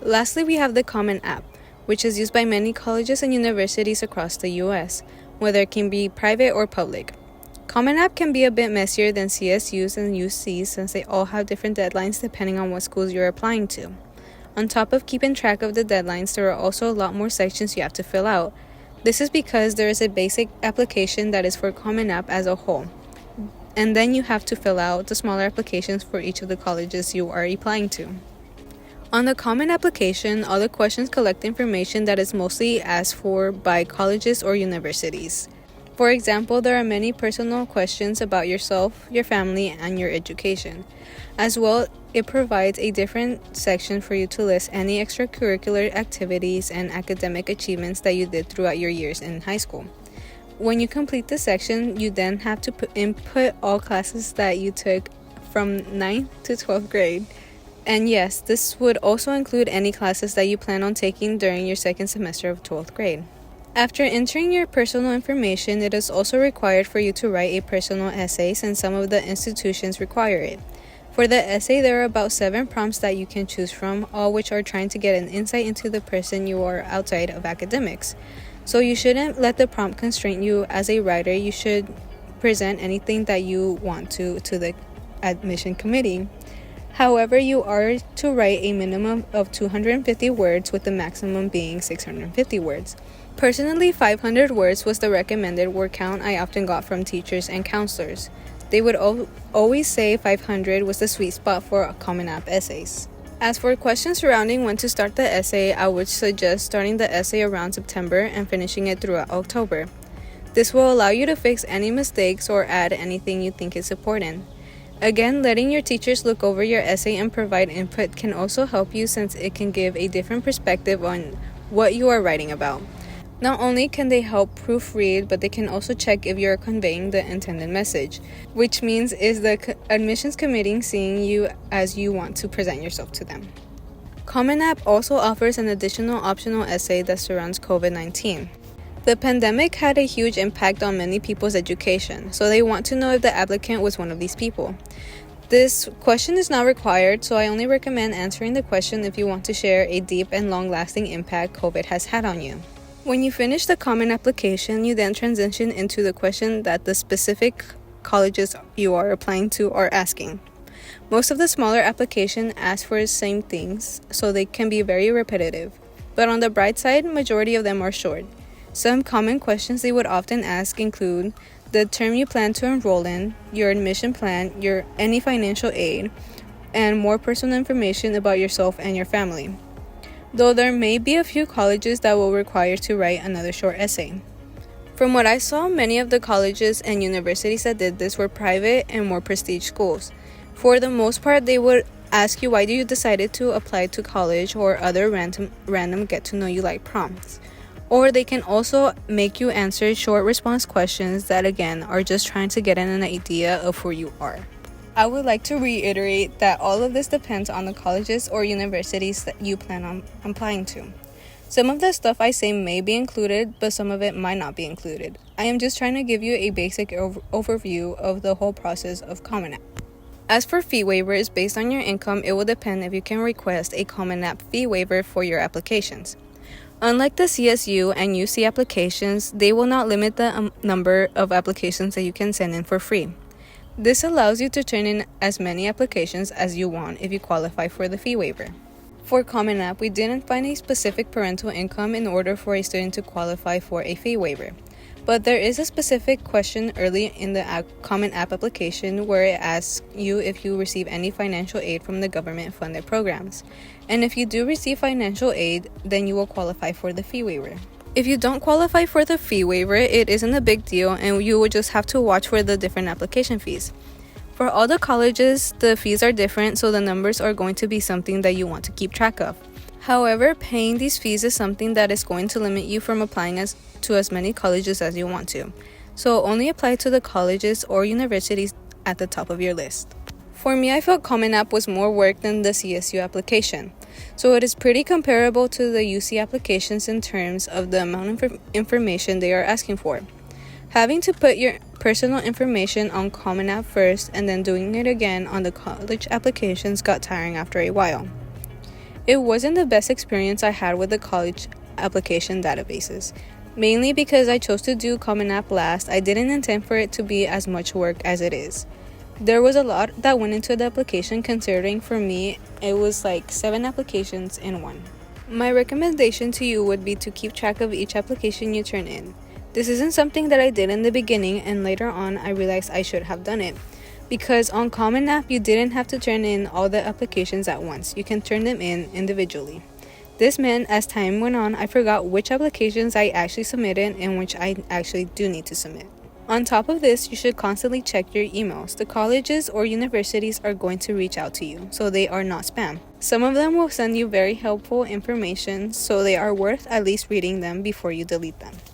Lastly, we have the Common App, which is used by many colleges and universities across the US, whether it can be private or public. Common App can be a bit messier than CSUs and UCs since they all have different deadlines depending on what schools you're applying to. On top of keeping track of the deadlines, there are also a lot more sections you have to fill out. This is because there is a basic application that is for Common App as a whole, and then you have to fill out the smaller applications for each of the colleges you are applying to. On the Common application, all the questions collect information that is mostly asked for by colleges or universities. For example, there are many personal questions about yourself, your family, and your education. As well, it provides a different section for you to list any extracurricular activities and academic achievements that you did throughout your years in high school. When you complete the section, you then have to input all classes that you took from 9th to 12th grade. And yes, this would also include any classes that you plan on taking during your second semester of 12th grade. After entering your personal information, it is also required for you to write a personal essay since some of the institutions require it. For the essay, there are about 7 prompts that you can choose from, all which are trying to get an insight into the person you are outside of academics. So you shouldn't let the prompt constrain you. As a writer, you should present anything that you want to the admission committee. However, you are to write a minimum of 250 words with the maximum being 650 words. Personally, 500 words was the recommended word count I often got from teachers and counselors. They would always say 500 was the sweet spot for Common App essays. As for questions surrounding when to start the essay, I would suggest starting the essay around September and finishing it throughout October. This will allow you to fix any mistakes or add anything you think is important. Again, letting your teachers look over your essay and provide input can also help you since it can give a different perspective on what you are writing about. Not only can they help proofread, but they can also check if you are conveying the intended message, which means is the admissions committee seeing you as you want to present yourself to them. Common App also offers an additional optional essay that surrounds COVID-19. The pandemic had a huge impact on many people's education, so they want to know if the applicant was one of these people. This question is not required, so I only recommend answering the question if you want to share a deep and long-lasting impact COVID has had on you. When you finish the Common application, you then transition into the question that the specific colleges you are applying to are asking. Most of the smaller applications ask for the same things, so they can be very repetitive. But on the bright side, majority of them are short. Some common questions they would often ask include the term you plan to enroll in, your admission plan, any financial aid, and more personal information about yourself and your family. Though there may be a few colleges that will require to write another short essay. From what I saw, many of the colleges and universities that did this were private and more prestige schools. For the most part, they would ask you why you decided to apply to college or other random get-to-know-you-like prompts. Or they can also make you answer short response questions that again are just trying to get an idea of who you are. I would like to reiterate that all of this depends on the colleges or universities that you plan on applying to. Some of the stuff I say may be included, but some of it might not be included. I am just trying to give you a basic overview of the whole process of Common App. As for fee waivers, based on your income, it will depend if you can request a Common App fee waiver for your applications. Unlike the CSU and UC applications, they will not limit the number of applications that you can send in for free. This allows you to turn in as many applications as you want if you qualify for the fee waiver. For Common App, we didn't find a specific parental income in order for a student to qualify for a fee waiver. But there is a specific question early in the Common App application where it asks you if you receive any financial aid from the government-funded programs. And if you do receive financial aid, then you will qualify for the fee waiver. If you don't qualify for the fee waiver, it isn't a big deal and you will just have to watch for the different application fees. For all the colleges, the fees are different, so the numbers are going to be something that you want to keep track of. However, paying these fees is something that is going to limit you from applying to as many colleges as you want to. So only apply to the colleges or universities at the top of your list. For me, I felt Common App was more work than the CSU application. So it is pretty comparable to the UC applications in terms of the amount of information they are asking for. Having to put your personal information on Common App first and then doing it again on the college applications got tiring after a while. It wasn't the best experience I had with the college application databases. Mainly because I chose to do Common App last, I didn't intend for it to be as much work as it is. There was a lot that went into the application, considering for me it was like 7 applications in one. My recommendation to you would be to keep track of each application you turn in. This isn't something that I did in the beginning, and later on I realized I should have done it. Because on Common App you didn't have to turn in all the applications at once, you can turn them in individually. This meant as time went on I forgot which applications I actually submitted and which I actually do need to submit. On top of this, you should constantly check your emails. The colleges or universities are going to reach out to you, so they are not spam. Some of them will send you very helpful information, so they are worth at least reading them before you delete them.